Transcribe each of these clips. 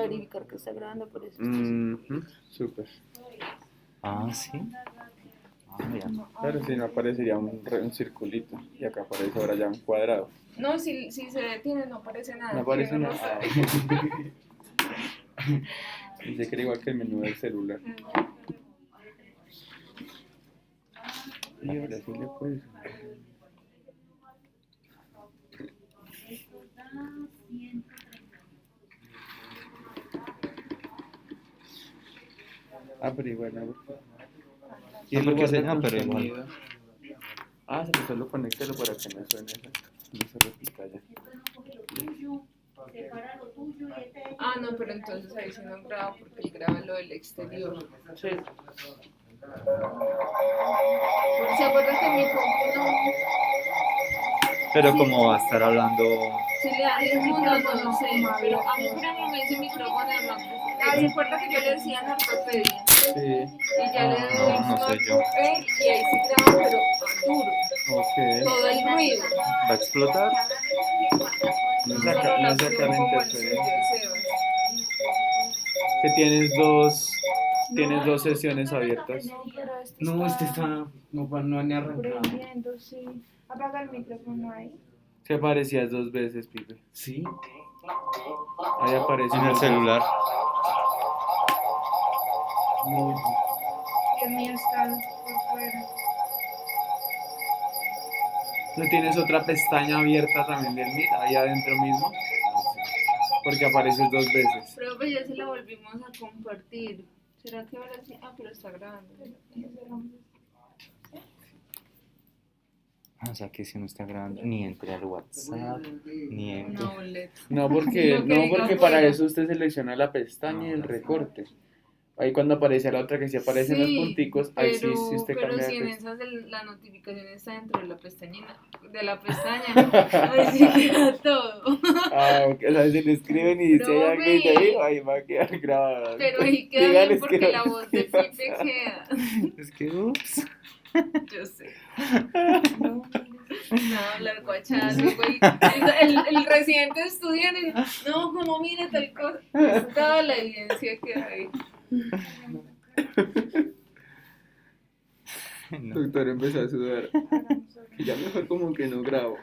verificar que está grabando, por eso. Súper. Ah, sí. Ah, bien. Claro, si no aparecería un circulito y acá aparece ahora ya un cuadrado. No, si se detiene no aparece nada. No aparece tiene nada. rosa. Dice que era igual que el menú del celular. Y ahora sí le puedes. Pero igual, ¿no? No, porque guarda no, con pero igual. sonido. Solo conéctelo para que no suene eso. No se repita ya. No, pero entonces ahí sí no graba porque él graba lo del exterior. Sí. ¿Se acuerdan que mi compu no? Pero como va a estar hablando. Si le da el micrófono, no sé, pero a mí por ejemplo me dice micrófono de MacBook. ¿Se acuerda que yo le decía en ortopedia? Sí. Y ya le doy No sé yo. MacBook Air y ahí sí graba, pero duro. Ok. Todo el ruido. ¿Va a explotar? No Solo saca la la opción como el interferencia. suyo, Sebas. Que tienes dos sesiones abiertas. No, este está. No ni arrancado. Prendiendo, sí. Apaga el micrófono ahí. Se aparecías dos veces, Pipe. Sí. Ahí aparece En el celular. No. Y el mío está por fuera. ¿No tienes otra pestaña abierta también del Meet ahí adentro mismo? Porque apareces dos veces. Pero pues ya se la volvimos a compartir. ¿Será que ahora sí? Pero está grabando. O sea que si no está grabando, ni entre al WhatsApp, ni entre. Una boleta. No, porque, Lo que diga porque afuera. para eso usted selecciona la pestaña y el recorte. Ahí cuando aparece la otra que sí aparecen los punticos, ahí sí usted pero cambia si en de esas la notificación está dentro de la pestaña, ahí sí queda todo. ok. O sea, si le escriben y dice hay algo y de ahí, Profe. ahí va a quedar grabado. Pero ahí queda Dígales bien porque que no la voz de les Pipe pasa. queda. Es que, ups. Yo sé. No, hablar guachada, luego el residente estudiante, no, como mire tal cosa, pues toda la evidencia que hay. No. Doctor empezó a sudar. Y ya mejor como que no grabo.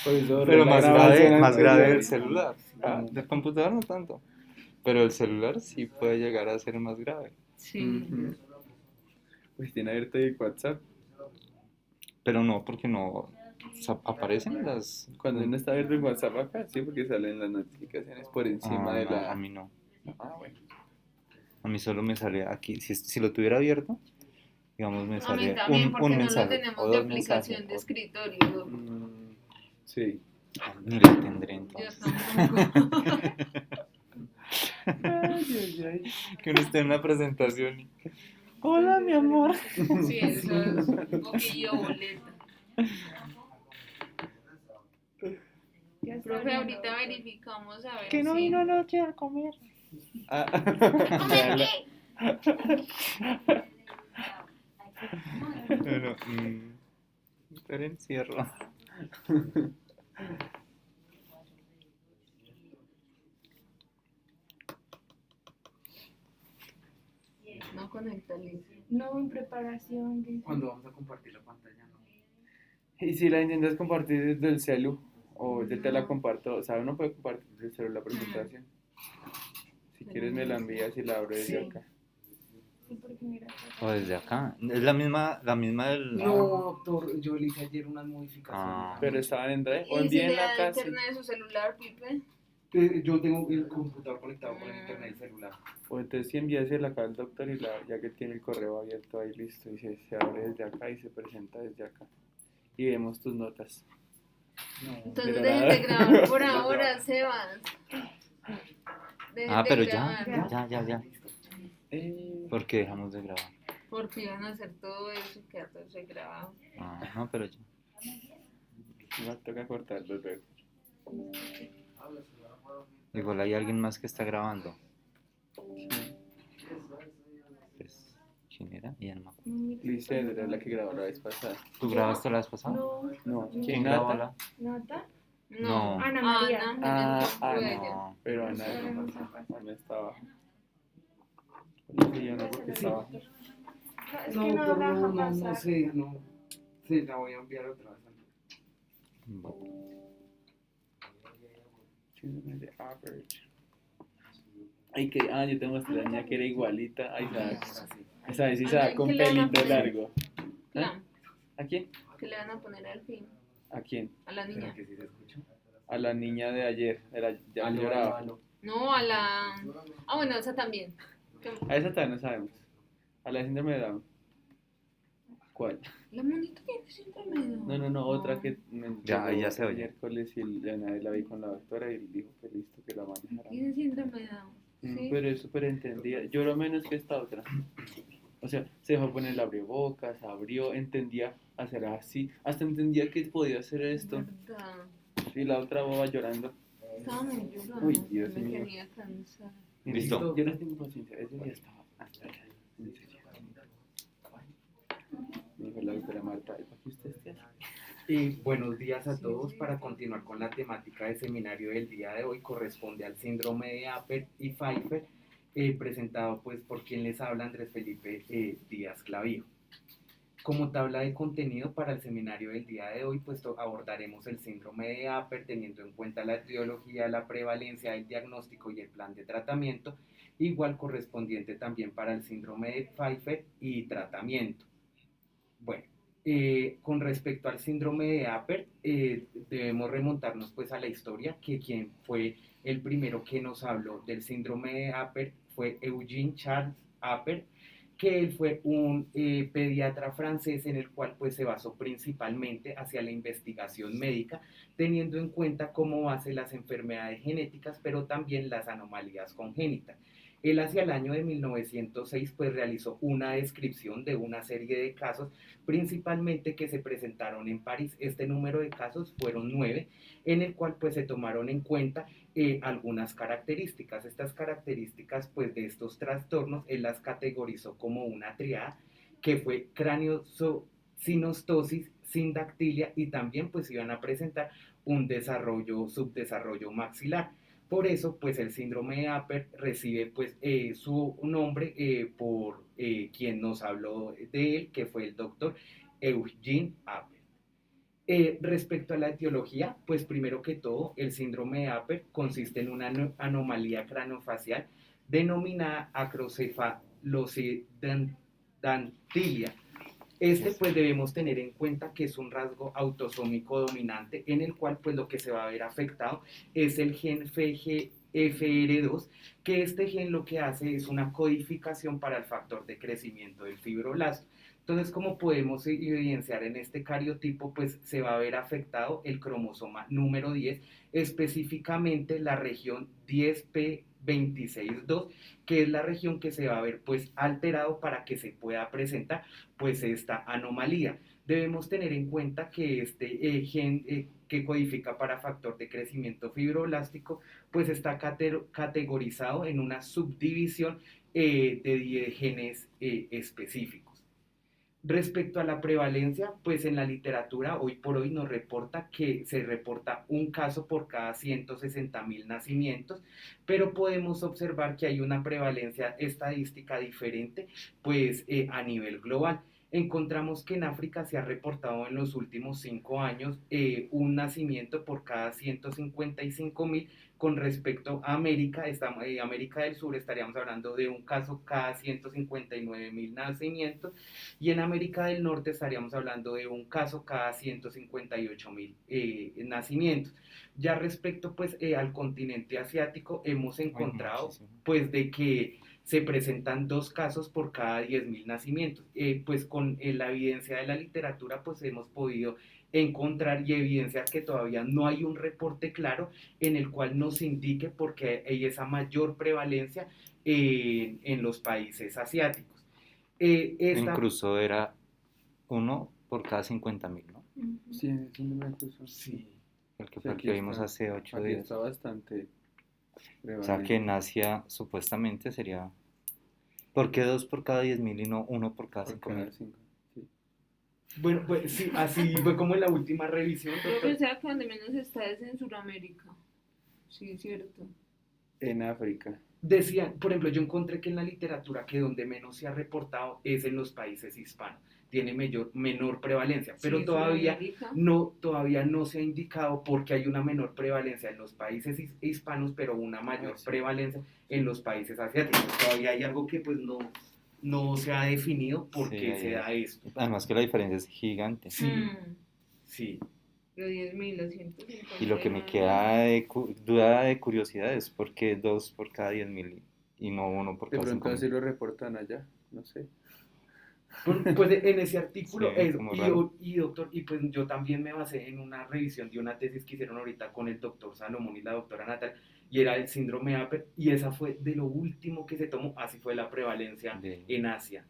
Por eso Pero la más grabación grave anterior. el celular. Del computador no tanto. Pero el celular sí puede llegar a ser más grave. Sí. Ujú. Pues tiene abierto el WhatsApp. Pero no, porque no aparecen las. Cuando uno está abierto el WhatsApp acá, sí, porque salen las notificaciones por encima de No, la... a mí no. Bueno. A mí solo me sale aquí. Si lo tuviera abierto, digamos, me A mí sale también, porque un no lo mensaje o tenemos de dos aplicación mensajes. de escritorio. Sí. Ni la tendré Yo entonces. tampoco. Que uno esté en una presentación y. Hola, mi amor. Sí, eso es un poquillo boleta. Profe, ahorita verificamos a ver Que no si... vino anoche a comer. Bueno, estar encierro. No conecta Liz. No, en preparación. Dice. Cuando vamos a compartir la pantalla, no. Y si la intentas compartir desde el celu, o yo te la comparto, o sea, uno puede compartir desde el celu la presentación. Si quieres me la envías y la abro desde acá. Sí, porque mira. O desde acá. Es la misma del. No, doctor, yo le hice ayer unas modificaciones. Pero estaban en Drive, o ¿Y si le envíenla da acá, sí. internet de su celular, Pipe? Yo tengo el computador conectado con el internet celular. O entonces si envíasela acá al doctor y ya que tiene el correo abierto ahí listo, y se abre desde acá y se presenta desde acá. Y vemos tus notas. No. Entonces Pero dejen nada. de grabar por ahora, Sebas. Dejen de Pero grabar. ya. ¿Por qué dejamos de grabar? Porque iban a hacer todo eso y que todo se grababa. No, pero ya. Va a tocar cortarlo luego. Igual hay alguien más que está grabando. Pues, ¿quién era? Ya no me acuerdo. Lisandra era la que grabó la vez pasada. ¿Tú grabaste la vez pasada? No. No, ¿Quién grabó Nata? ¿Nata? No. Ana María. Ana fue ella. No. Pero Ana Esperemos a pasar. no estaba. Sí, yo no, porque estaba. No, es No, que no pero la deja no pasar. sé, no. Sí, la voy a enviar otra vez. Síndrome de Average. Ay, que, yo tengo esta niña que era igualita a Isaac. Esa vez Isaac con ¿Qué le van a pelito poner? largo. Plan, ¿A quién? ¿qué le van a poner al fin? ¿A quién? A la niña. Que sí se escucha. A la niña de ayer. Ya Aló, lloraba. aló, aló. No, a la. Ah, bueno, esa también. A esa todavía no sabemos. A la de síndrome de Down. ¿Cuál? La monita tiene síndrome de Down. No, otra que me Ya, entregó ya se el oye. miércoles y ya nadie la vi con la doctora y dijo que listo, que la manejara. Tiene síndrome de Down. Sí. Pero es súper entendida. Lloró menos que esta otra. O sea, se dejó poner el abrebocas, abrió, entendía hacer así. Hasta entendía que podía hacer esto. Verdad. Y la otra boba llorando. Estaba muy llorando. Uy, Dios me mío. tenía cansada. ¿Listo? Yo no tengo paciencia. Ese ya estaba hasta allá. En serio. Me dijo la doctora Marta, ¿y para qué usted esté así? Y buenos días a todos. Para continuar con la temática del seminario del día de hoy, corresponde al síndrome de Apert y Pfeiffer, presentado pues por quien les habla, Andrés Felipe Díaz Clavijo. Como tabla de contenido para el seminario del día de hoy, pues abordaremos el síndrome de Apert teniendo en cuenta la etiología, la prevalencia, el diagnóstico y el plan de tratamiento, igual correspondiente también para el síndrome de Pfeiffer y tratamiento. Bueno, con respecto al síndrome de Apert, debemos remontarnos pues a la historia, que quien fue el primero que nos habló del síndrome de Apert fue Eugene Charles Apert, que él fue un pediatra francés en el cual pues se basó principalmente hacia la investigación médica, teniendo en cuenta como base las enfermedades genéticas, pero también las anomalías congénitas. Él hacia el año de 1906 pues realizó una descripción de una serie de casos, principalmente que se presentaron en París. Este número de casos fueron 9, en el cual pues se tomaron en cuenta algunas características. Estas características pues de estos trastornos él las categorizó como una triada, que fue cranio-sinostosis, sindactilia, y también pues iban a presentar un subdesarrollo maxilar. Por eso, pues el síndrome de Apert recibe pues su nombre por quien nos habló de él, que fue el doctor Eugene Apert. Respecto a la etiología, pues primero que todo, el síndrome de Apert consiste en una anomalía craniofacial denominada acrocefalosidactilia. Pues debemos tener en cuenta que es un rasgo autosómico dominante en el cual pues lo que se va a ver afectado es el gen FGFR2, que este gen lo que hace es una codificación para el factor de crecimiento del fibroblasto. Entonces, como podemos evidenciar en este cariotipo, pues se va a ver afectado el cromosoma número 10, específicamente la región 10p26.2, que es la región que se va a ver pues alterado para que se pueda presentar pues esta anomalía. Debemos tener en cuenta que este gen que codifica para factor de crecimiento fibroblástico pues está categorizado en una subdivisión de 10 genes específicos. Respecto a la prevalencia, pues en la literatura hoy por hoy nos reporta que se reporta un caso por cada 160.000 nacimientos, pero podemos observar que hay una prevalencia estadística diferente pues a nivel global. Encontramos que en África se ha reportado en los últimos 5 años un nacimiento por cada 155.000. Con respecto a América, América del Sur estaríamos hablando de un caso cada 159.000 nacimientos, y en América del Norte estaríamos hablando de un caso cada 158.000 nacimientos. Ya respecto pues al continente asiático, hemos encontrado pues de que se presentan 2 casos por cada 10.000 nacimientos. Pues con la evidencia de la literatura pues hemos podido encontrar y evidenciar que todavía no hay un reporte claro en el cual nos indique por qué hay esa mayor prevalencia en los países asiáticos. Incluso era 1 por cada 50.000, ¿no? Sí, el síndrome de Cruzon. Sí. El que, O sea, que vimos hace 8 aquí días. está bastante O sea que en Asia supuestamente sería... ¿Por qué 2 por cada 10.000 y no 1 por cada por 5.000? cada 5. Sí. Bueno, pues sí, así fue como en la última revisión, Yo doctor. pensaba que donde menos está es en Sudamérica. Sí, es cierto. En África. Decían, por ejemplo, yo encontré que en la literatura que donde menos se ha reportado es en los países hispanos, tiene menor prevalencia, pero Sí, Sudamérica. todavía no se ha indicado porque hay una menor prevalencia en los países hispanos, pero una mayor sí. prevalencia en los países asiáticos. Todavía hay algo que pues no se ha definido por Sí, qué ahí se da es. esto. Además que la diferencia es gigante. Sí, Mm, sí. de 10.000 a Y lo que me 159.000. queda de duda de curiosidad es por qué 2 por cada 10.000 y no uno por De cada pronto así 5.000. lo reportan allá, no sé. Pues en ese Sí, artículo, eso, como raro. y doctor, y pues yo también me basé en una revisión de una tesis que hicieron ahorita con el doctor Salomón y la doctora Natal, y era el síndrome APER, y esa fue de lo último que se tomó, así fue la prevalencia De... en Asia.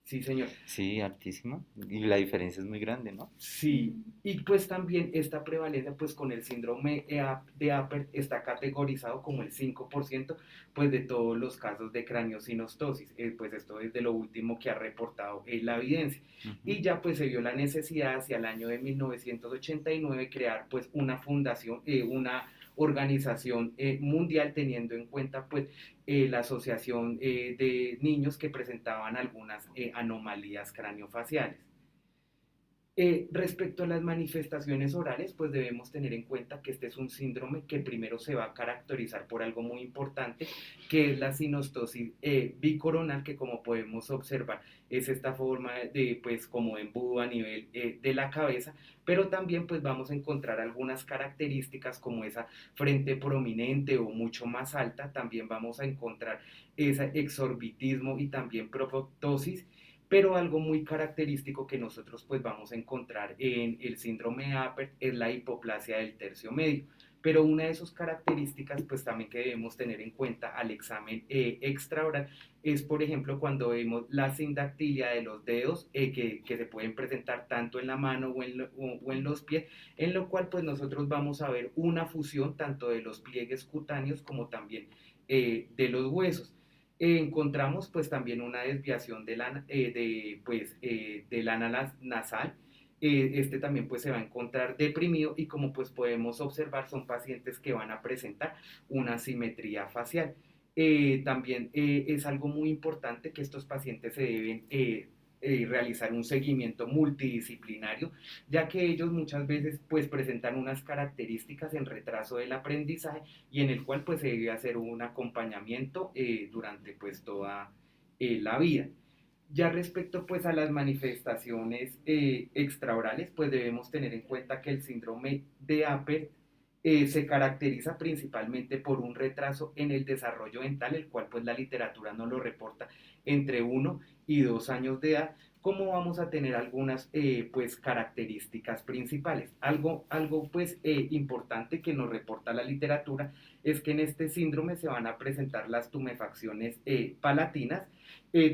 Sí, señor. Sí, altísima. Y la diferencia es muy grande, ¿no? Sí, y pues también esta prevalencia pues con el síndrome de Apert está categorizado como el 5% pues de todos los casos de craneosinostosis, pues esto es de lo último que ha reportado la evidencia. Ujú. Y ya pues se vio la necesidad hacia el año de 1989 crear pues una fundación, una organización mundial teniendo en cuenta pues la asociación de niños que presentaban algunas anomalías craneofaciales. Respecto a las manifestaciones orales, pues debemos tener en cuenta que este es un síndrome que primero se va a caracterizar por algo muy importante, que es la sinostosis bicoronal, que como podemos observar es esta forma de, pues, como embudo a nivel de la cabeza, pero también pues vamos a encontrar algunas características como esa frente prominente o mucho más alta, también vamos a encontrar ese exorbitismo y también proptosis, pero algo muy característico que nosotros pues vamos a encontrar en el síndrome de Apert es la hipoplasia del tercio medio. Pero una de sus características pues también que debemos tener en cuenta al examen extraoral es por ejemplo cuando vemos la sindactilia de los dedos que se pueden presentar tanto en la mano o en los pies, en lo cual pues nosotros vamos a ver una fusión tanto de los pliegues cutáneos como también de los huesos. Encontramos pues también una desviación del ana nasal. Este también pues se va a encontrar deprimido y como pues podemos observar son pacientes que van a presentar una simetría facial. También es algo muy importante que estos pacientes se deben realizar un seguimiento multidisciplinario, ya que ellos muchas veces pues presentan unas características en retraso del aprendizaje y en el cual pues se debe hacer un acompañamiento durante pues toda la vida. Ya respecto pues a las manifestaciones extraorales, pues debemos tener en cuenta que el síndrome de Apert se caracteriza principalmente por un retraso en el desarrollo dental, el cual pues la literatura nos lo reporta entre 1 y 2 años de edad, como vamos a tener algunas pues características principales. Algo pues importante que nos reporta la literatura es que en este síndrome se van a presentar las tumefacciones palatinas,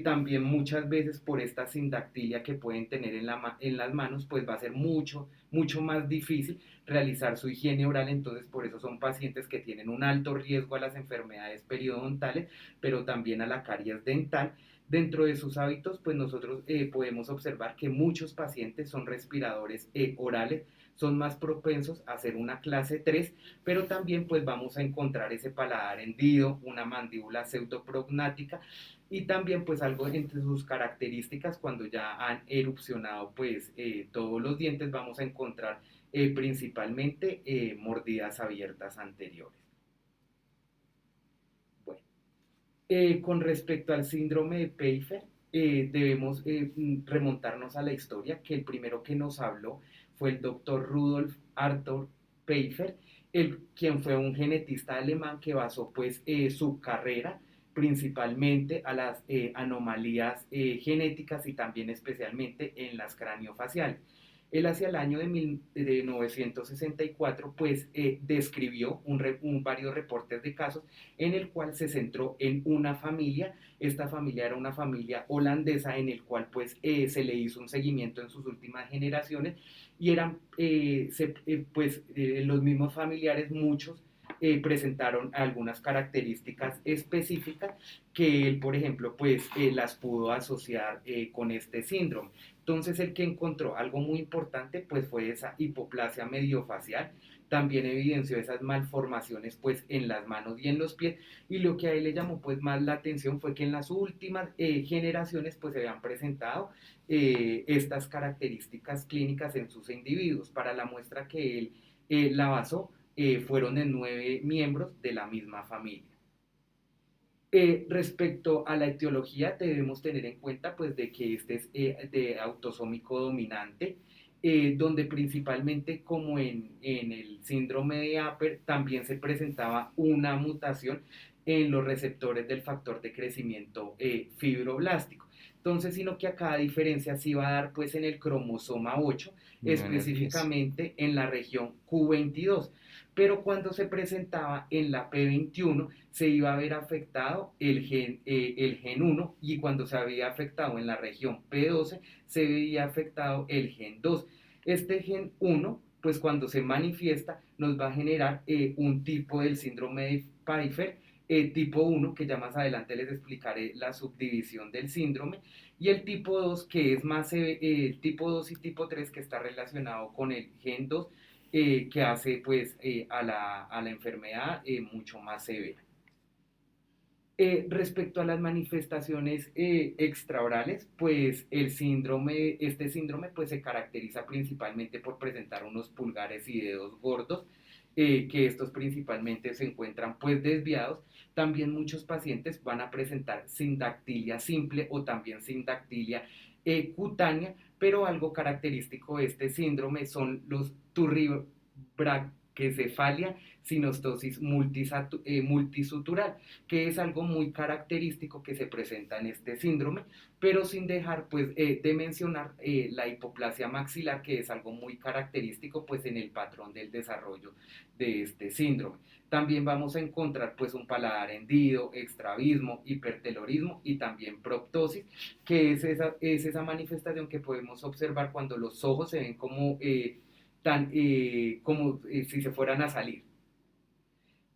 también muchas veces por esta sindactilia que pueden tener en las manos, pues va a ser mucho más difícil realizar su higiene oral, entonces por eso son pacientes que tienen un alto riesgo a las enfermedades periodontales, pero también a la caries dental. Dentro de sus hábitos, pues nosotros podemos observar que muchos pacientes son respiradores orales, son más propensos a hacer una clase 3, pero también pues vamos a encontrar ese paladar hendido, una mandíbula pseudoprognática y también pues algo entre sus características cuando ya han erupcionado pues todos los dientes vamos a encontrar principalmente mordidas abiertas anteriores. Bueno, con respecto al síndrome de Pfeiffer, debemos remontarnos a la historia, que el primero que nos habló fue el doctor Rudolf Arthur Pfeiffer, quien fue un genetista alemán que basó pues su carrera principalmente a las anomalías genéticas y también especialmente en las craniofaciales. Él hacia el año de 1964 pues describió varios reportes de casos en el cual se centró en una familia. Esta familia era una familia holandesa en el cual pues se le hizo un seguimiento en sus últimas generaciones y eran los mismos familiares, muchos presentaron algunas características específicas que él, por ejemplo, pues las pudo asociar con este síndrome. Entonces, el que encontró algo muy importante, pues fue esa hipoplasia mediofacial. También evidenció esas malformaciones pues en las manos y en los pies, y lo que a él le llamó pues más la atención fue que en las últimas generaciones pues se habían presentado estas características clínicas en sus individuos. Para la muestra que él la basó, fueron de 9 miembros de la misma familia. Respecto a la etiología, debemos tener en cuenta pues, de que este es de autosómico dominante, donde principalmente como en el síndrome de Apert también se presentaba una mutación en los receptores del factor de crecimiento fibroblástico. Entonces, sino que acá a diferencia se iba a dar pues en el cromosoma 8, específicamente en la región Q22, pero cuando se presentaba en la P21 se iba a ver afectado el gen 1, y cuando se había afectado en la región P12 se veía afectado el gen 2. Este gen 1, pues cuando se manifiesta nos va a generar un tipo del síndrome de Pfeiffer tipo 1, que ya más adelante les explicaré la subdivisión del síndrome, y el tipo 2, que es más el tipo 2 y tipo 3, que está relacionado con el gen 2, que hace pues a la enfermedad mucho más severa. Respecto a las manifestaciones extraorales, pues este síndrome pues se caracteriza principalmente por presentar unos pulgares y dedos gordos, que estos principalmente se encuentran pues desviados. También muchos pacientes van a presentar sindactilia simple o también sindactilia cutánea, pero algo característico de este síndrome son los turribraquicefalia sinostosis multisutural, que es algo muy característico que se presenta en este síndrome, pero sin dejar pues de mencionar la hipoplasia maxilar, que es algo muy característico pues en el patrón del desarrollo de este síndrome. También vamos a encontrar pues un paladar hendido, extravismo, hipertelorismo y también proptosis, que es esa manifestación que podemos observar cuando los ojos se ven como si se fueran a salir.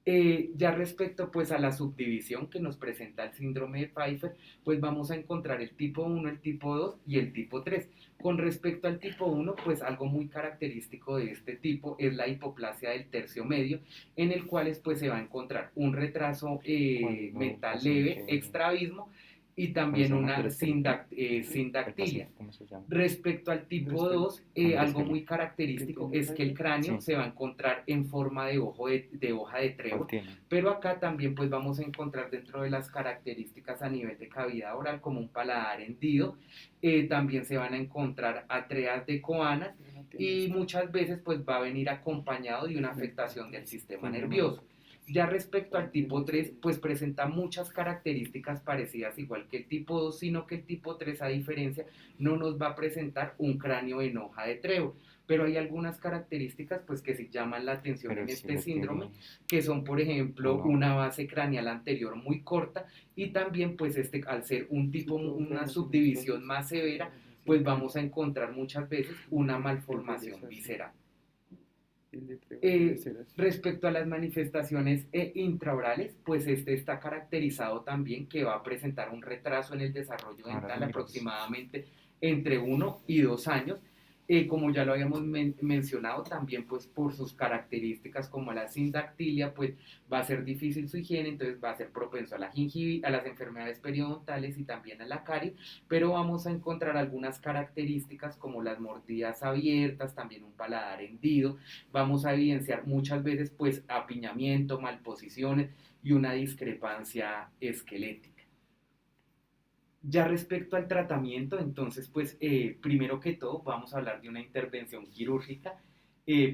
Ya respecto pues a la subdivisión que nos presenta el síndrome de Pfeiffer, pues vamos a encontrar el tipo 1, el tipo 2 y el tipo 3. Con respecto al tipo 1, pues algo muy característico de este tipo es la hipoplasia del tercio medio, en el cual pues se va a encontrar un retraso mental leve, extravismo y también una sindactilia. Respecto al tipo 2, algo muy característico es que el cráneo se va a encontrar en forma de hoja de trébol, pero acá también pues vamos a encontrar dentro de las características a nivel de cavidad oral como un paladar hendido, también se van a encontrar atreas de coanas y muchas veces pues va a venir acompañado de una afectación del sistema nervioso. Ya respecto al tipo 3, pues presenta muchas características parecidas igual que el tipo 2, sino que el tipo 3, a diferencia, no nos va a presentar un cráneo en hoja de trébol, pero hay algunas características pues que sí llaman la atención en este síndrome, que son por ejemplo una base craneal anterior muy corta, y también pues al ser una subdivisión más severa, pues vamos a encontrar muchas veces una malformación visceral. Respecto a las manifestaciones intraorales, pues este está caracterizado también que va a presentar un retraso en el desarrollo dental aproximadamente entre 1 y 2 años. Como ya lo habíamos mencionado, también pues por sus características como la sindactilia, pues va a ser difícil su higiene, entonces va a ser propenso a a las enfermedades periodontales y también a la caries, pero vamos a encontrar algunas características como las mordidas abiertas, también un paladar hendido, vamos a evidenciar muchas veces pues apiñamiento, malposiciones y una discrepancia esquelética. Ya respecto al tratamiento, entonces, pues, primero que todo, vamos a hablar de una intervención quirúrgica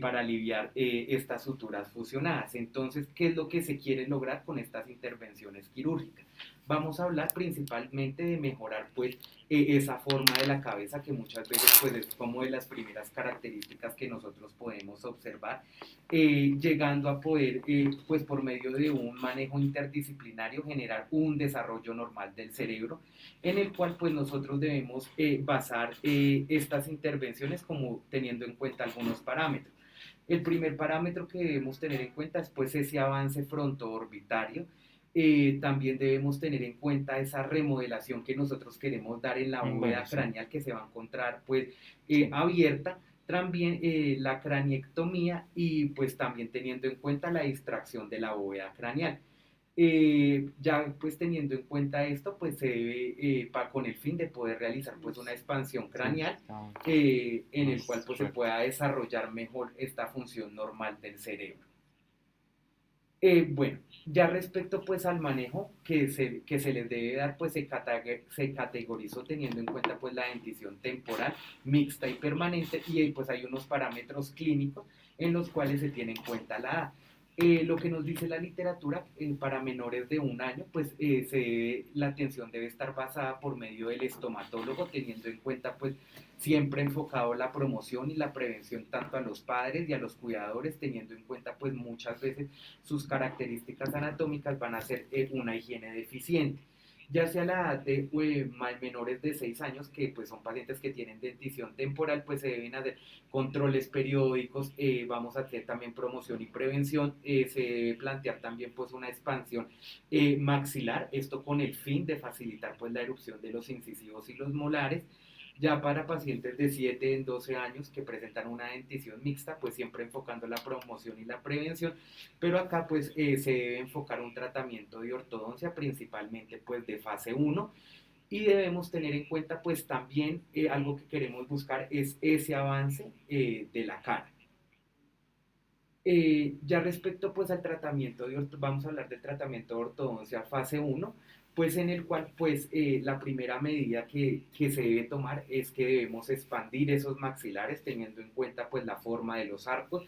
para aliviar estas suturas fusionadas. Entonces, ¿qué es lo que se quiere lograr con estas intervenciones quirúrgicas? Vamos a hablar principalmente de mejorar, pues, esa forma de la cabeza, que muchas veces, pues, es como de las primeras características que nosotros podemos observar, llegando a poder, pues, por medio de un manejo interdisciplinario, generar un desarrollo normal del cerebro, en el cual pues nosotros debemos basar estas intervenciones como teniendo en cuenta algunos parámetros. El primer parámetro que debemos tener en cuenta es pues ese avance frontoorbitario. También debemos tener en cuenta esa remodelación que nosotros queremos dar en la bóveda Bueno, sí. craneal que se va a encontrar pues abierta, también la craniectomía y pues también teniendo en cuenta la distracción de la bóveda craneal. Ya pues teniendo en cuenta esto, pues se debe, con el fin de poder realizar pues una expansión craneal en el cual pues se pueda desarrollar mejor esta función normal del cerebro. Bueno, ya respecto pues al manejo que se les debe dar, pues se categorizó teniendo en cuenta pues la dentición temporal, mixta y permanente, y ahí pues hay unos parámetros clínicos en los cuales se tiene en cuenta la edad. Lo que nos dice la literatura, para menores de 1 año, pues la atención debe estar basada por medio del estomatólogo, teniendo en cuenta pues siempre enfocado la promoción y la prevención tanto a los padres y a los cuidadores, teniendo en cuenta pues muchas veces sus características anatómicas van a ser una higiene deficiente. Ya sea la edad de menores de 6 años, que pues son pacientes que tienen dentición temporal, pues se deben hacer controles periódicos, vamos a hacer también promoción y prevención, se debe plantear también pues una expansión maxilar, esto con el fin de facilitar pues la erupción de los incisivos y los molares. Ya para pacientes de 7 en 12 años que presentan una dentición mixta, pues siempre enfocando la promoción y la prevención, pero acá pues se debe enfocar un tratamiento de ortodoncia principalmente pues de fase 1 y debemos tener en cuenta pues también algo que queremos buscar es ese avance de la cara. Ya respecto pues al tratamiento vamos a hablar del tratamiento de ortodoncia fase 1, pues en el cual pues la primera medida que se debe tomar es que debemos expandir esos maxilares teniendo en cuenta pues la forma de los arcos.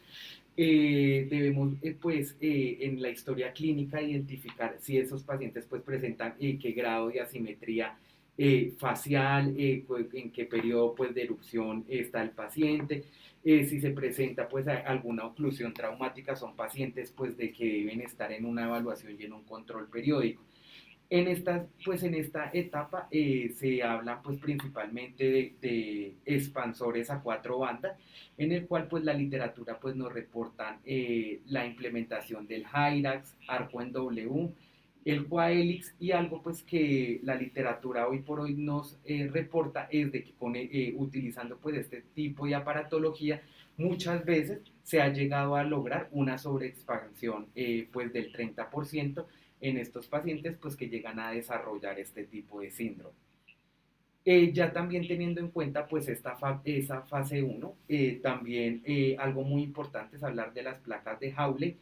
Debemos pues en la historia clínica identificar si esos pacientes pues presentan qué grado de asimetría facial, en qué periodo pues de erupción está el paciente, si se presenta pues alguna oclusión traumática, son pacientes pues de que deben estar en una evaluación y en un control periódico. Pues en esta etapa se habla pues principalmente de expansores a 4 bandas, en el cual pues la literatura pues nos reportan la implementación del Hyrax, arco en W, el Coahelix, y algo pues que la literatura hoy por hoy nos reporta es de que utilizando pues este tipo de aparatología muchas veces se ha llegado a lograr una sobreexpansión pues del 30% en estos pacientes pues que llegan a desarrollar este tipo de síndrome. Ya también teniendo en cuenta pues esa fase 1, también algo muy importante es hablar de las placas de Hawley,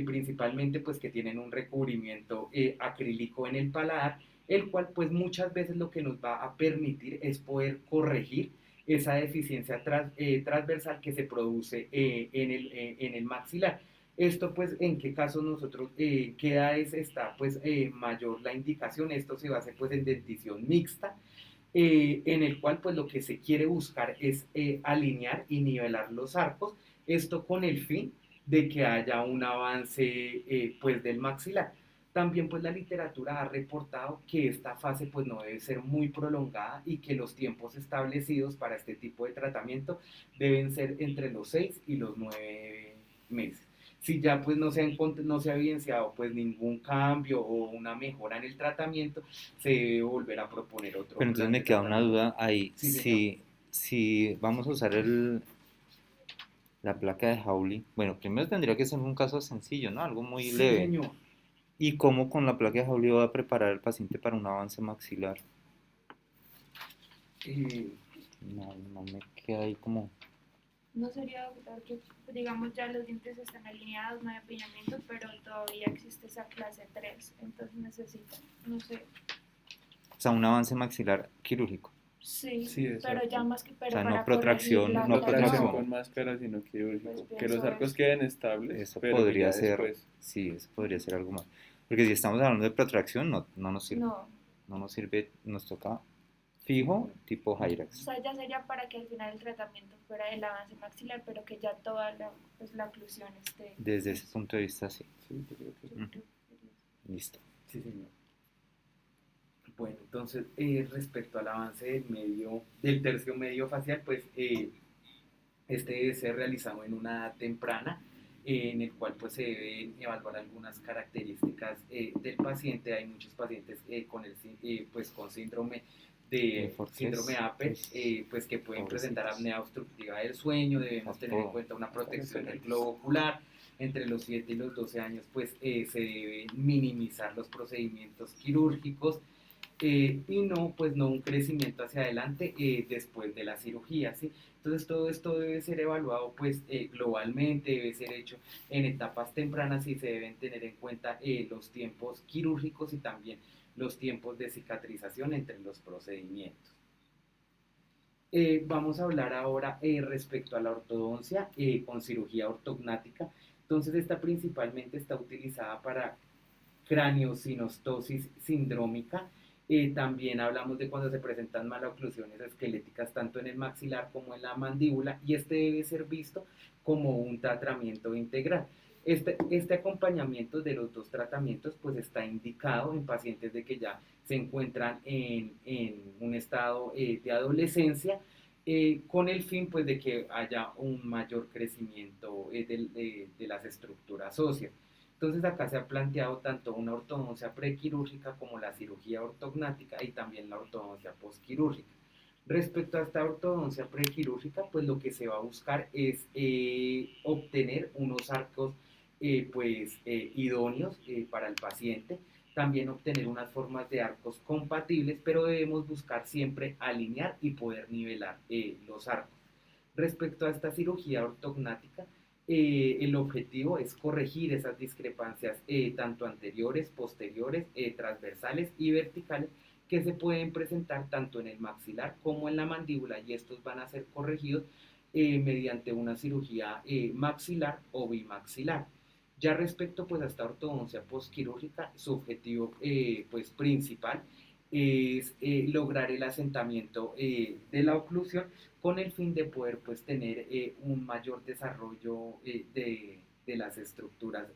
principalmente pues que tienen un recubrimiento acrílico en el paladar, el cual pues muchas veces lo que nos va a permitir es poder corregir esa deficiencia transversal que se produce en el maxilar. Esto pues en qué caso nosotros, qué edades está pues mayor la indicación, esto se basa pues en dentición mixta, en el cual pues lo que se quiere buscar es alinear y nivelar los arcos, esto con el fin de que haya un avance pues del maxilar. También pues la literatura ha reportado que esta fase pues no debe ser muy prolongada y que los tiempos establecidos para este tipo de tratamiento deben ser entre los 6 y los 9 meses. Si ya pues no se ha evidenciado pues ningún cambio o una mejora en el tratamiento, se debe volver a proponer otro Pero entonces plan me de queda una tratamiento. duda ahí. Sí, señor. Si vamos a usar la placa de Hawley, bueno, primero tendría que ser un caso sencillo, ¿no? Algo muy Sí, leve. señor. ¿Y cómo con la placa de Hawley va a preparar al paciente para un avance maxilar? Eh, No me queda ahí como... No sería, doctor, que digamos ya los dientes están alineados, no hay apiñamiento, pero todavía existe esa clase 3, entonces necesitan, no sé, O sea, un avance maxilar quirúrgico. sí, Sí, pero exacto. ya más que, O pero sea, no para protracción, corregir la no No tracción protracción. con máscara, sino quirúrgico. Pues Que los pienso arcos eso. queden estables, Eso pero que podría ya ser, después. sí, eso podría ser algo más. Porque si estamos hablando de protracción, no nos sirve. No, No nos sirve, nos toca fijo, tipo o Hyrax. sea, ya sería para que al final el tratamiento fuera el avance maxilar, pero que ya toda pues, la oclusión esté. Desde ese punto de vista, sí. Sí, yo creo que sí. Yo creo que sería eso. Listo. sí, señor. Bueno, entonces respecto al avance del tercio medio facial, pues Este debe ser realizado en una edad temprana, en el cual pues se deben evaluar algunas características del paciente. Hay muchos pacientes pues con síndrome de síndrome APER, pues que pueden presentar apnea obstructiva del sueño. Debemos tener en cuenta una protección del globo ocular. Entre los 7 y los 12 años pues se deben minimizar los procedimientos quirúrgicos, y no, pues no un crecimiento hacia adelante después de la cirugía, ¿sí? Entonces todo esto debe ser evaluado pues globalmente, debe ser hecho en etapas tempranas y se deben tener en cuenta los tiempos quirúrgicos y también los tiempos de cicatrización entre los procedimientos. Vamos a hablar ahora respecto a la ortodoncia con cirugía ortognática. Entonces esta principalmente está utilizada para craneosinostosis sindrómica. También hablamos de cuando se presentan maloclusiones esqueléticas tanto en el maxilar como en la mandíbula, y este debe ser visto como un tratamiento integral. Este acompañamiento de los dos tratamientos pues está indicado en pacientes de que ya se encuentran en un estado de adolescencia, con el fin pues de que haya un mayor crecimiento de las estructuras óseas. Entonces acá se ha planteado tanto una ortodoncia prequirúrgica como la cirugía ortognática y también la ortodoncia postquirúrgica. Respecto a esta ortodoncia prequirúrgica, pues lo que se va a buscar es obtener unos arcos idóneos para el paciente, también obtener unas formas de arcos compatibles, pero debemos buscar siempre alinear y poder nivelar los arcos. Respecto a esta cirugía ortognática, el objetivo es corregir esas discrepancias tanto anteriores, posteriores, transversales y verticales que se pueden presentar tanto en el maxilar como en la mandíbula, y estos van a ser corregidos mediante una cirugía maxilar o bimaxilar. Ya respecto pues a esta ortodoncia postquirúrgica, su objetivo pues principal es lograr el asentamiento de la oclusión con el fin de poder pues tener un mayor desarrollo de las estructuras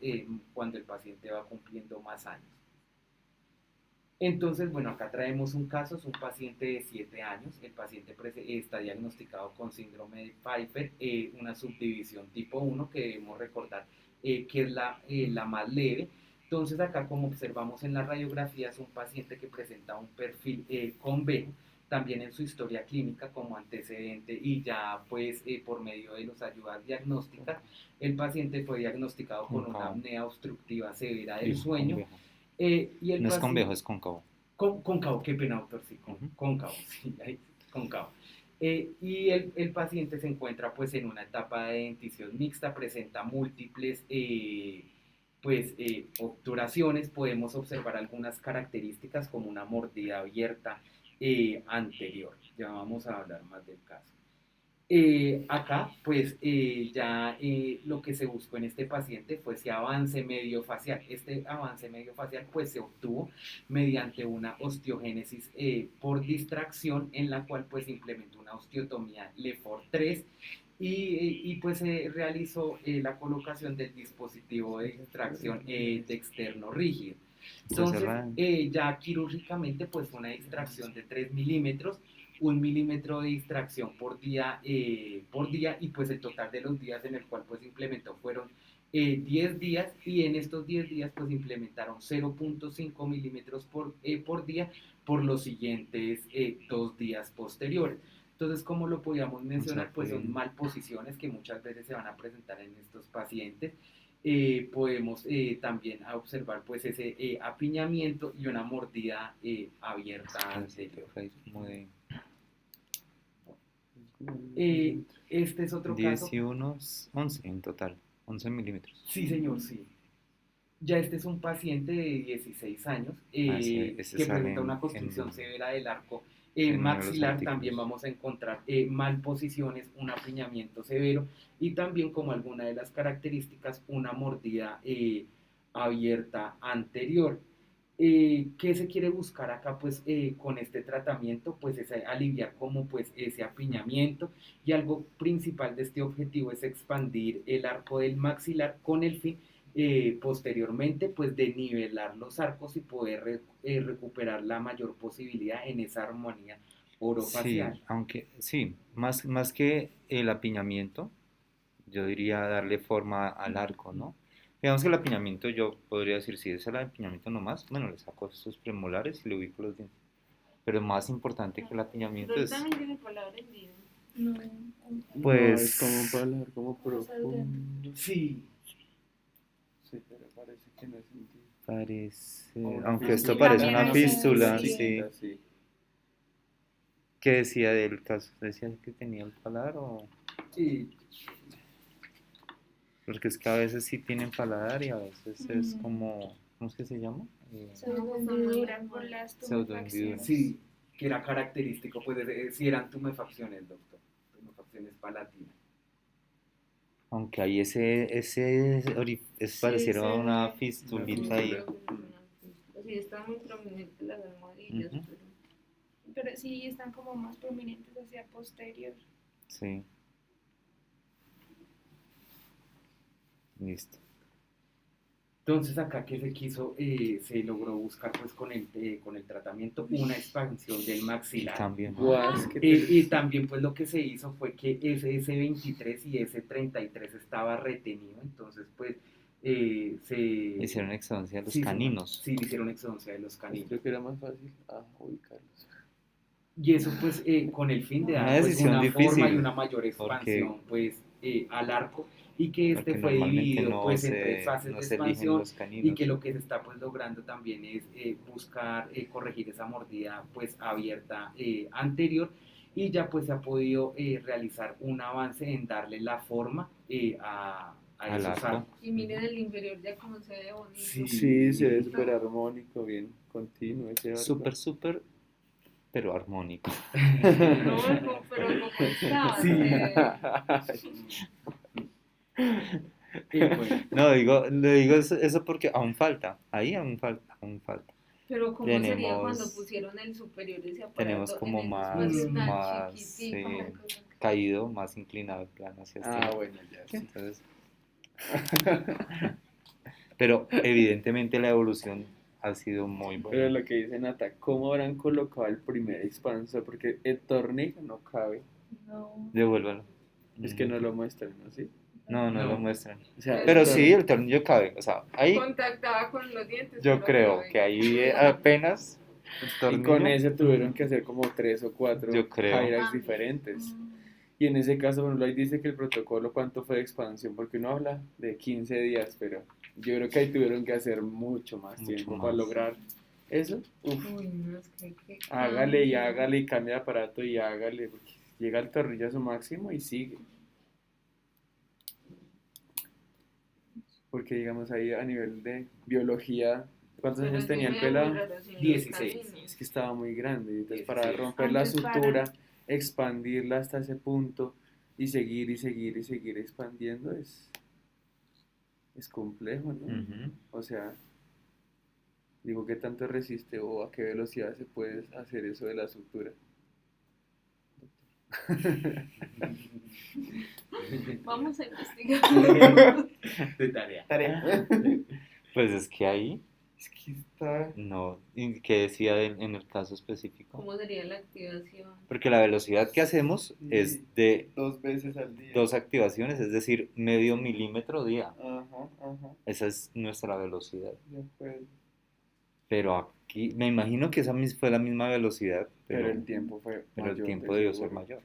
cuando el paciente va cumpliendo más años. Entonces, bueno, acá traemos un caso, es un paciente de 7 años, el paciente está diagnosticado con síndrome de Pfeiffer, una subdivisión tipo 1 que debemos recordar que es la más leve. Entonces acá, como observamos en la radiografía, es un paciente que presenta un perfil convejo, también en su historia clínica como antecedente, y ya pues por medio de las ayudas diagnósticas, el paciente fue diagnosticado con una apnea obstructiva severa del sueño. Y el no es paciente, convejo, es cóncavo. Cóncavo, qué pena, doctor, sí, cóncavo, sí, cóncavo. Y el paciente se encuentra pues en una etapa de dentición mixta, presenta múltiples obturaciones. Podemos observar algunas características como una mordida abierta anterior. Ya vamos a hablar más del caso. Acá pues ya lo que se buscó en este paciente fue ese avance medio facial. Este avance medio facial pues se obtuvo mediante una osteogénesis por distracción, en la cual pues implementó una osteotomía Lefort 3 y pues se realizó la colocación del dispositivo de distracción externo rígido. Entonces ya quirúrgicamente pues fue una distracción de 3 milímetros, 1 milímetro de distracción por día, y pues el total de los días en el cual pues implementó fueron 10 días, y en estos 10 días pues implementaron 0.5 milímetros por día por los siguientes 2 días posteriores. Entonces, como lo podíamos mencionar, pues son malposiciones que muchas veces se van a presentar en estos pacientes. Podemos también observar pues ese apiñamiento y una mordida abierta anterior. Este es otro 10 caso. y unos 11 en total, 11 milímetros. Sí, señor, sí. Ya este es un paciente de 16 años ese que presenta una constricción severa del arco en maxilar. los también vamos a encontrar malposiciones, un apiñamiento severo y también, como alguna de las características, una mordida abierta anterior. ¿Qué se quiere buscar acá pues con este tratamiento? Pues es aliviar como pues ese apiñamiento, y algo principal de este objetivo es expandir el arco del maxilar con el fin posteriormente pues de nivelar los arcos y poder recuperar la mayor posibilidad en esa armonía o Sí, orofacial. aunque sí, más que el apiñamiento, yo diría darle forma al arco, ¿no? Digamos que el apiñamiento yo podría decir, si es el apiñamiento nomás, bueno, le saco estos premolares y le ubico los dientes. Pero más importante que el Pero apiñamiento él es, también tiene palabra en vida. No, No, es como un pues, paladar como Como saludando. profundo. Sí, Sí, pero parece que no es sentido. parece, O una aunque esto fístula. parece También una hay esa fístula, sí. sí. Sí. ¿Qué decía del caso? ¿Decía que tenía el paladar o...? Y Porque es que a veces sí tienen paladar y a veces es Mm. como, ¿cómo es que se llama? Pseudohendidura por las Pseudohendidura. tumefacciones. sí, que era característico, pues si eran tumefacciones, doctor, tumefacciones palatinas. Aunque ahí es Sí, pareciera se una ve. fistulita Una ahí. Sí, están muy prominentes las almohadillas, Ujú. pero... Pero sí están como más prominentes hacia posterior. Sí, listo. Entonces acá que se quiso, se logró buscar pues con el tratamiento una expansión del Y maxilar. cambio, ¿no? guas que Y también pues lo que se hizo fue que ese S23 y S33 estaba retenido, entonces pues se... Hicieron exodoncia de los sí, caninos. sí, le hicieron exodoncia de los pues caninos. creo que era más fácil ubicarlos. Y eso pues con el fin de Una dar pues decisión una forma y difícil, una mayor porque, expansión pues al arco y que este porque fue normalmente dividido pues en tres fases no de se eligen expansión los y que caninos. lo que se está pues logrando también es buscar corregir esa mordida pues abierta anterior y ya pues se ha podido realizar un avance en darle la forma a Al esos arco. arcos. Y miren el inferior ya como se ve bonito. Sí. Sí, se ve súper armónico, bien continuo ese arco. Súper, pero armónico. No, pero como está, Sí. Bueno, No, le digo eso porque aún falta, ahí aún falta. Pero ¿cómo sería cuando Tenemos, pusieron el superior ese tenemos aparato en como ese espacio tan más chiquitico? caído, más inclinado el plano hacia este lado. Bueno, ya Sí, sí. entonces, pero evidentemente la evolución ha sido muy Pero buena. lo que dice Nata, ¿cómo habrán colocado el primer expansor? Porque el tornillo no cabe. No. Devuélvalo. Es que no lo muestran, ¿no? ¿Sí? No No. lo muestran. O sea, Pero el sí, el tornillo cabe. O sea, ahí Contactaba con los dientes. yo pero creo cabe. que ahí apenas el y con tornillo, ese tuvieron que hacer como 3 o 4 yo creo. Hyrax diferentes. Y en ese caso, por ejemplo, ahí dice que el protocolo, ¿cuánto fue de expansión? Porque uno habla de 15 días, pero yo creo que ahí tuvieron que hacer mucho más Mucho tiempo más. para lograr eso. Uf, Uy, no, es que hágale y cambia de aparato y hágale, porque llega el tornillo a su máximo y sigue. Porque digamos ahí a nivel de biología, ¿cuántos años tenía el pelado? 16. Es que estaba muy grande, y entonces para 16. romper la Aunque sutura, expandirla hasta ese punto y seguir y seguir y seguir expandiendo es complejo, ¿no? Ujú. O sea, digo, ¿qué tanto resiste o a qué velocidad se puede hacer eso de la sutura? Vamos a investigar. De tarea. Pues es que ahí, Es que está... no. ¿Y qué decía en el caso específico? ¿Cómo sería la activación? Porque la velocidad que hacemos Sí. es de 2 veces al día. 2 activaciones, es decir, medio milímetro día. Ajá, Esa es nuestra velocidad. de acuerdo. Pero aquí, me imagino que esa fue la misma velocidad, Pero el tiempo fue pero el mayor, tiempo de debió ser seguro. mayor.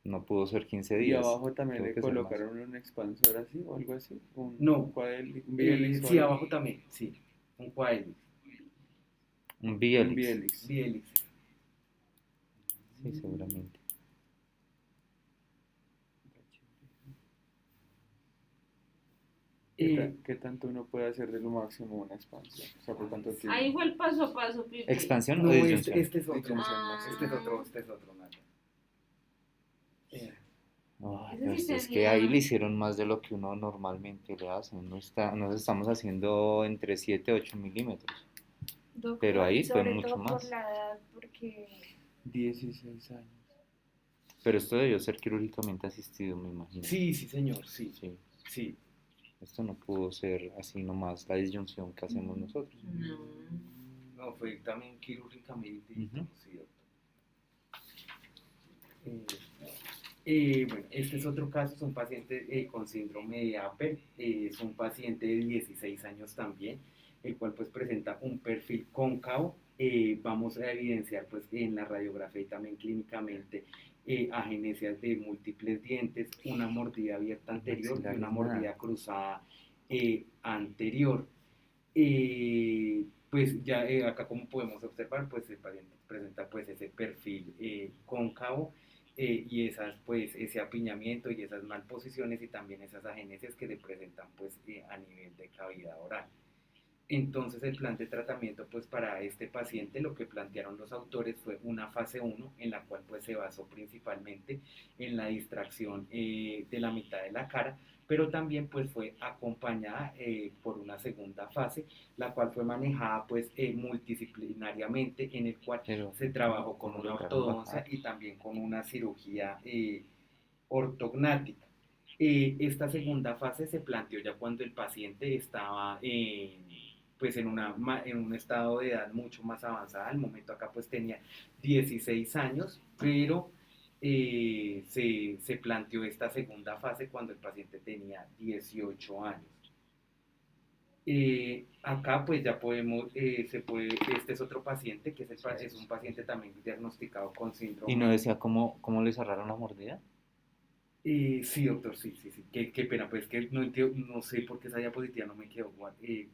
No pudo ser 15 Y días. abajo también tuvo le que ser más. colocaron un expansor así o algo así. No. Un Bielix o Sí, algo. abajo también, sí. Un Coelix. Un Un Bielix. Bielix. Bielix. Sí, seguramente. ¿Qué tanto uno puede hacer de lo máximo una expansión? O sea, por cuánto tiempo. Ahí fue el paso a paso, Pipi. ¿Expansión o No, disyunción? este es otro. Ah. Este es otro, Nata. Ay, Ese pero sí es que tenía- ahí le hicieron más de lo que uno normalmente le hace. Nos estamos haciendo entre 7 y 8 milímetros. Pero ahí y fue sobre mucho todo más. por la edad, porque 16 años. Pero esto debió ser quirúrgicamente asistido, me imagino. Sí, sí, señor, sí. Sí. Sí. Esto no pudo ser así nomás la disyunción que hacemos nosotros. No. No, fue también quirúrgicamente. Ujú. Sí, doctor. Eh, bueno, este es otro caso, es un paciente con síndrome de Apert, es un paciente de 16 años también, el cual pues presenta un perfil cóncavo. Vamos a evidenciar pues en la radiografía y también clínicamente agenesias de múltiples dientes, una mordida abierta anterior y una mordida cruzada anterior. Pues ya acá como podemos observar, pues el paciente presenta pues ese perfil cóncavo y esas pues ese apiñamiento y esas malposiciones y también esas agenesias que le presentan pues a nivel de cavidad oral. Entonces el plan de tratamiento pues para este paciente lo que plantearon los autores fue una fase 1 en la cual pues se basó principalmente en la distracción de la mitad de la cara, pero también pues fue acompañada por una segunda fase, la cual fue manejada pues multidisciplinariamente, en el cual Pero, se trabajó con una ortodoncia y también con una cirugía ortognática. Esta segunda fase se planteó ya cuando el paciente estaba pues en un estado de edad mucho más avanzada. Al momento acá pues tenía 16 años, pero se planteó esta segunda fase cuando el paciente tenía 18 años. Acá pues ya podemos, este es otro paciente que es un paciente también diagnosticado con síndrome. ¿Y no decía cómo le cerraron la mordida? Sí, doctor, sí, sí, sí. Qué pena, pues es que no entiendo, no sé por qué esa diapositiva no me quedó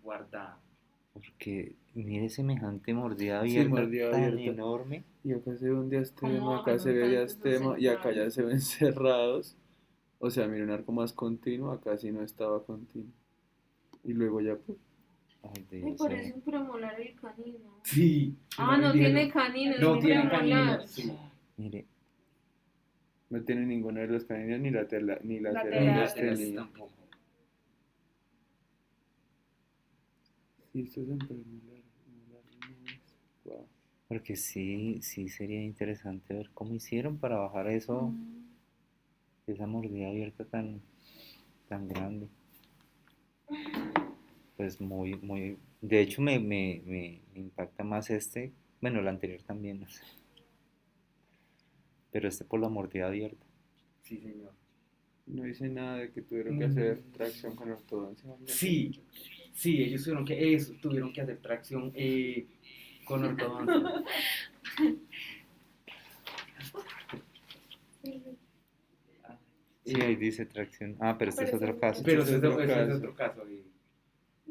guardada. Porque mire semejante mordida Sí, abierta mordida tan abierta. enorme. Y acá se ve un diastema, ¿Cómo acá se ve bajaron tanto esos diastema y acá ya centrales? se ven cerrados. O sea, mira, un arco más continuo, acá sí no estaba continuo. Y luego ya, pues, Ay, Ay, Dios, parece un premolar el canino. Sí, Ah, no tiene canino, es no un tiene premolar. canino, sí. mire, no tiene ninguno de los caninos ni ni Y laterales Laterales. laterales tenía. tampoco. Sí, esto es en premolar. Premolar no es. Wow. porque sí sería interesante ver cómo hicieron para bajar eso, esa mordida abierta tan grande. Pues muy, de hecho me impacta más bueno, el anterior también, no sé, pero por la mordida abierta. Sí, señor. No dice nada de que tuvieron que hacer tracción con ortodoncia. Sí, sí, ellos tuvieron que hacer tracción con ortodoncia. Sí, ahí dice tracción. Ah, pero este es Pero otro caso. Pero Este es otro ese es caso. otro caso.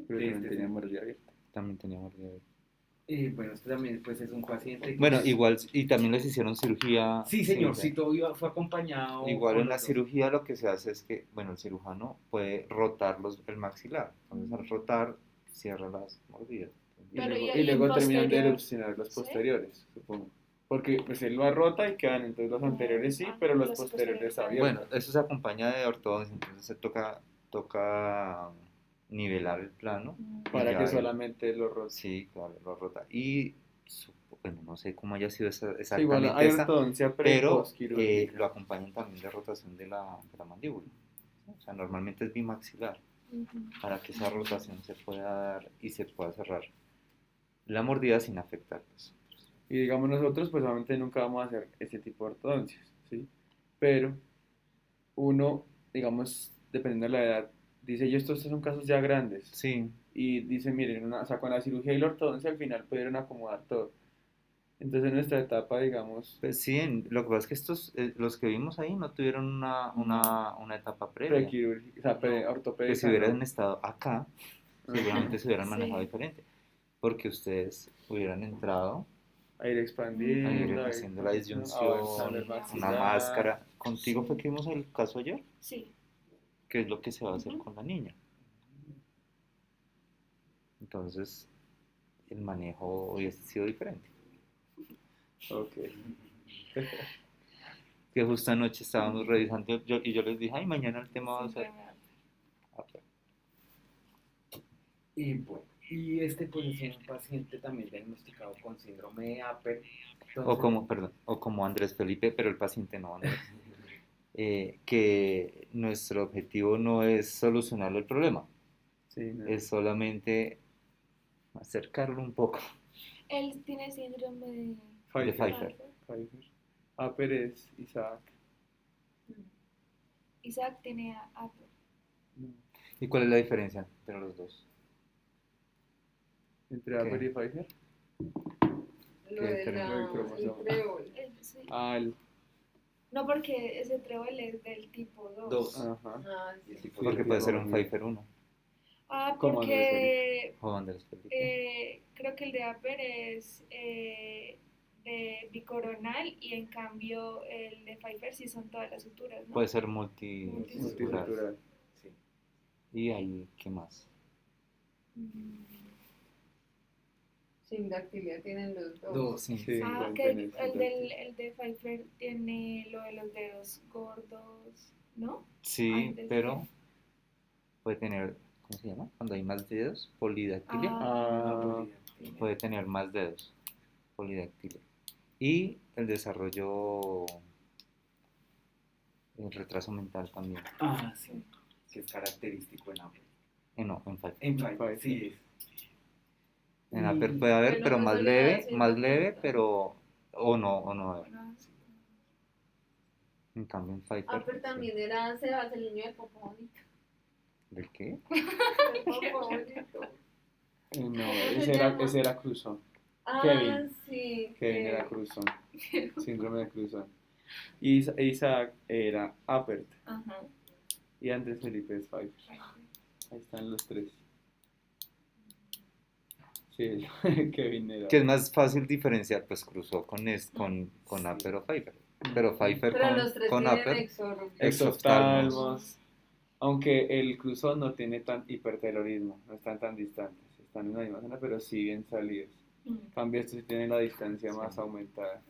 Pero De también este, tenía sí. mordida abierta. También tenía mordida abierta. Bueno, este también pues es un paciente que... Bueno, igual, y también les hicieron cirugía. Sí, señor, sí, sí, todo fue acompañado igual con en la ortodoncia. cirugía lo que se hace es que, bueno, el cirujano puede rotar el maxilar. Entonces al rotar cierra las mordidas. Y Pero luego, y y en luego terminan de posterior, erupcionar los ¿sí? posteriores, supongo. Porque pues él lo rota y quedan entonces los anteriores sí, pero los los posteriores posteriores Bueno, abiertos. eso se acompaña de ortodoncia, entonces toca nivelar el plano y Para ya que solamente lo rote. sí, claro, lo rota. Y bueno, no sé cómo haya sido Sí, igual exactamente hay esta, ortodoncia pre y pero post quirúrgica. lo acompañan también de rotación de la mandíbula. O sea, normalmente es bimaxilar para que esa rotación se pueda dar y se pueda cerrar la mordida sin afectar pues. Y digamos nosotros pues obviamente nunca vamos a hacer este tipo de ortodoncias, ¿sí? Pero uno, digamos, dependiendo de la edad, dice, yo estos son casos ya grandes. Sí, Y dice, miren, o sea, con la cirugía y la ortodoncia al final pudieron acomodar todo. Entonces en nuestra etapa, digamos, pues sí, lo que pasa es que los que vimos ahí no tuvieron una etapa previa. prequirúrgica, o sea, No, Pues si ortopédica, hubieran no. estado acá, Ajá. seguramente se hubieran manejado Sí. diferente, porque ustedes hubieran entrado A ir a ir expandiendo, a ir haciendo la avanzando el disyunción, una maxilar. máscara. Contigo fue que vimos el caso ayer, Sí. que es lo que se va a hacer con la niña. Entonces, el manejo hubiese sido diferente. Ok. Que justo anoche estábamos revisando y yo les dije, ay, mañana el tema va a ser... Y bueno, y este pues es un paciente también diagnosticado con síndrome de Apert. Entonces, O como Andrés Felipe, pero el paciente no Andrés. Que nuestro objetivo no es solucionarle el problema, Sí, no. es solamente acercarlo un poco Él tiene síndrome de de Pfeiffer. Pfeiffer. Pfeiffer. Aper es Isaac. Isaac tiene a Apple. No. ¿Y cuál es la diferencia entre los dos? Entre ¿Qué? Aper y Pfizer. Lo ¿Qué de diferencia? Lo del cromosoma. el trébol. Sí. Ah, No, porque ese trébol es del tipo 2. Dos. ajá. Ah, sí. Sí, Porque puede ser un Pfeiffer 1 ¿Cómo Porque o Anders Felipe. creo que el de Aper es de bicoronal y en cambio el de Pfeiffer sí son todas las suturas, ¿no? Puede ser multisexual. Multisexual. Sí. ¿Y ahí qué más? Mm. Sin dactilia tienen los dos. Dos. Sí. Sí, Ah, igual que tenés el de Pfeiffer tiene lo de los dedos gordos, ¿no? Sí, Antes pero de- puede tener, ¿cómo se llama? Cuando hay más dedos, polidactilia. Ah, Puede tener más dedos, polidactilia. Y el desarrollo, el retraso mental también. Ah, sí. Que es característico en Apple. No, en Pfeiffer. En Pfizer, sí. En Aper puede haber, Bueno, pero no más se le da leve, cierta más leve, cuenta. pero o no haber. no, En cambio en Pfeiffer. Ah, pero también era Sebas, el niño del papá bonito. ¿De qué? El papá bonito. no, se ese era, llama? ese era Cruzón. Ah, Kevin. sí. Kevin era Cruzón. Síndrome de Cruzón. Y Isaac era Apert. Ajá. Y Andrés Felipe es Pfeiffer. Ahí están los tres. Sí, Kevin era. Que es más fácil diferenciar, pues cruzó con Aper o Pfeiffer. Pero Pfeiffer Pero los tres con tienen Aper. exorro. Exoftalmos. Aunque el Cruzón no tiene tan hipertelorismo, no están tan distantes. Están en la misma zona, pero sí bien salidos. En cambio, estos sí tienen la distancia más aumentada.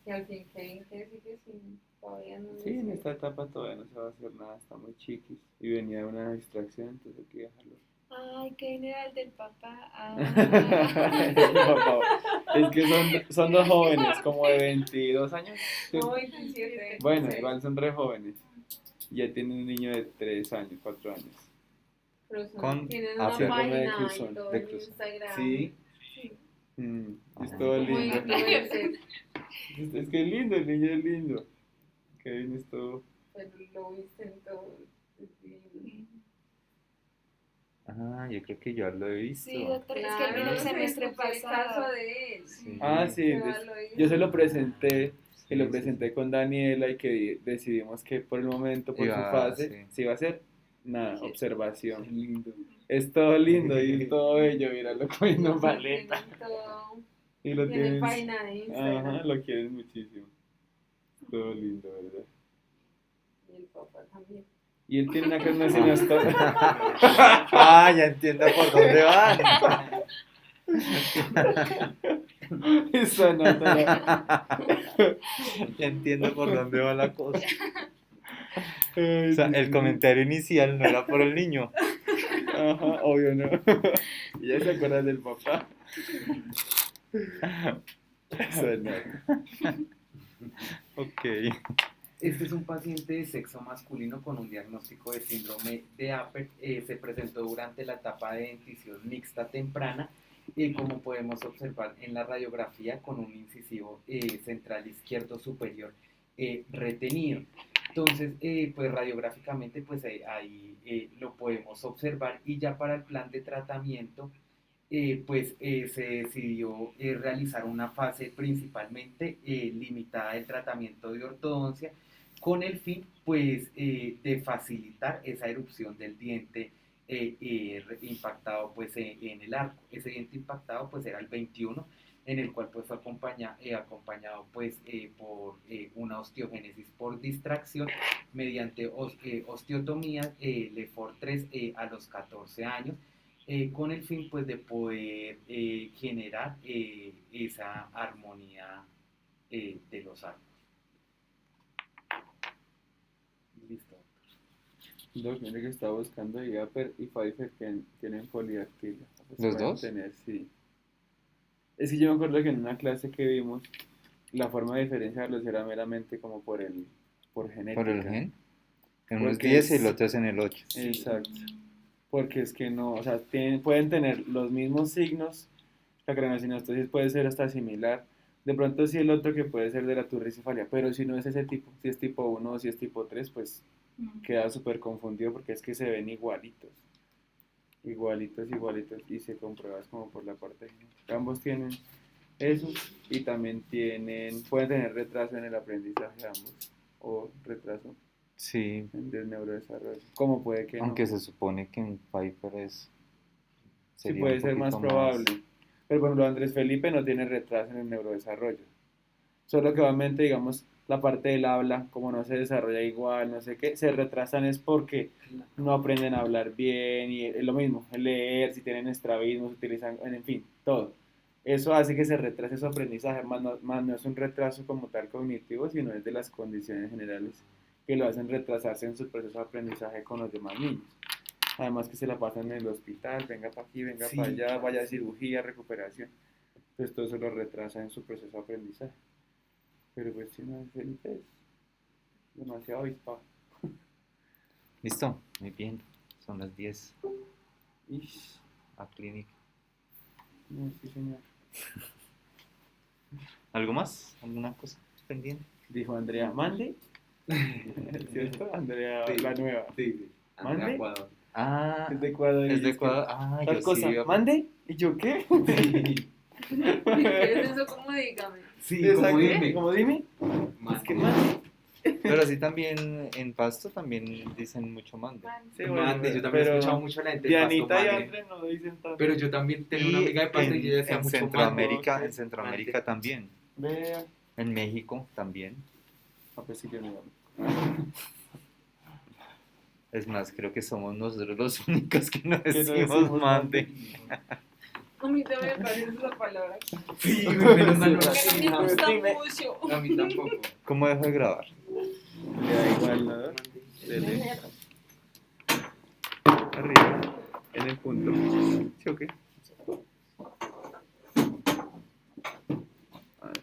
Y al fin Kevin que sigue sin, todavía no Sí, en sé. esta etapa todavía no se va a hacer nada, está muy chiquis. Y venía de una distracción, entonces hay que dejarlo. Ay, qué general del papá. Es que son dos jóvenes, como de 22 años. ¿sí? No, 27. Bueno, Sí. igual son re jóvenes. Ya tienen un niño de 3 años, 4 años. Pero Con tienen una Aper. página De y Cruzón, todo de en Cruzón. Instagram. Sí. Es todo Como lindo. influencer. Es que es lindo, el niño es lindo. Kevin es todo. Pero lo viste en todo. Es divino. Ah, yo creo que yo lo he visto. Sí, doctor, es que Claro, vino el no semestre sé, fue el pasado. caso de él. Sí. Ah, sí, Sebas lo hizo. yo se lo presenté. Sí, Y lo sí, presenté con Daniela y que decidimos que por el momento, por su fase, sí. se iba a hacer nada, Sí. observación. Lindo. Es todo lindo y todo bello, míralo comiendo No, paleta. tienen todo. Y lo Tienen tienes. página de Instagram. Ajá, lo quieres muchísimo. Todo lindo, ¿verdad? Y el papá también. Y él tiene una canción hasta. Ah, ya entiendo por dónde van. Esa nota. Ya entiendo por dónde va la cosa. Ay, O sea, Dios el mío. comentario inicial no era por el niño. Ajá, obvio no. Y ya se acuerda del papá. Esa nota. Ok. Este es un paciente de sexo masculino con un diagnóstico de síndrome de Apert. Se presentó durante la etapa de dentición mixta temprana, como podemos observar en la radiografía, con un incisivo central izquierdo superior retenido. Entonces, pues radiográficamente, pues ahí lo podemos observar, y ya para el plan de tratamiento, se decidió realizar una fase principalmente limitada de tratamiento de ortodoncia, con el fin pues de facilitar esa erupción del diente impactado pues en el arco. Ese diente impactado pues era el 21, en el cual pues fue acompañado pues por una osteogénesis por distracción mediante osteotomía LEFOR 3 a los 14 años, con el fin pues de poder generar esa armonía de los arcos. Listo. Doc, mire que estaba buscando y Aper y Pfeiffer que tienen polidactilia. Pues ¿Los pueden dos? tener, sí. Es que yo me acuerdo que en una clase que vimos, la forma de diferenciarlos era meramente como por genética. ¿Por el gen? En uno es Porque 10 y es- el otro es en el 8. Exacto. Porque es que no, o sea, pueden tener los mismos signos, la craniosinostenosis puede ser hasta similar, De pronto sí el otro que puede ser de la turricefalia, pero si no es ese tipo, si es tipo 1 o si es tipo 3, pues queda súper confundido porque es que se ven igualitos. Igualitos, igualitos, y se compruebas como por la parte genética. Ambos tienen eso y también pueden tener retraso en el aprendizaje ambos, o retraso Sí, en el neurodesarrollo. Como puede que no. aunque se supone que en Piper Sí sería puede un ser más poquito probable. Pero por ejemplo, Andrés Felipe no tiene retraso en el neurodesarrollo. Solo que obviamente, digamos, la parte del habla, como no se desarrolla igual, no sé qué, se retrasan es porque no aprenden a hablar bien y es lo mismo, el leer, si tienen estrabismos, utilizan, en fin, todo. Eso hace que se retrase su aprendizaje, más no es un retraso como tal cognitivo, sino es de las condiciones generales que lo hacen retrasarse en su proceso de aprendizaje con los demás niños. Además que se la pasan en el hospital, venga para aquí, venga Sí, para allá, claro, vaya a sí. cirugía, recuperación. Entonces todo eso lo retrasa en su proceso de aprendizaje. Pero pues si no, Felipe es demasiado avispado. Listo, muy bien. Son las 10 Ish, a clínica. no, sí señor. ¿Algo más? ¿Alguna cosa pendiente? Dijo Andrea, mande. ¿Cierto? Andrea, Sí. la nueva. Sí, ¿Mande? Andrea Cuadro. Ah, Es de Ecuador. es y de es que, Ecuador. Ah, tal yo cosa, sí. ¿mande? ¿Y yo qué? ¿Qué es eso? ¿Cómo dígame? Sí, Exacto, como dime. como dime. Es que mande. Pero sí también en Pasto también dicen mucho mande. Sí, Mande, yo también he pero escuchado mucho a la gente de Pasto, Dianita y mande. André no dicen tanto. Pero yo también tenía una Y amiga de Pasto y ella decía en mucho Centroamérica, mande. en Centroamérica también. Vea. En México también. A ver si yo no. Es más, creo que somos nosotros los únicos que no no decimos decimos mande. A mí también me parece esa palabra. Sí, menos mal no la Porque no me utilizamos. gusta Dime. mucho. A mí tampoco. ¿Cómo dejo de grabar? Le da igual, ¿no? Dele. Arriba, en el punto. ¿Sí o qué?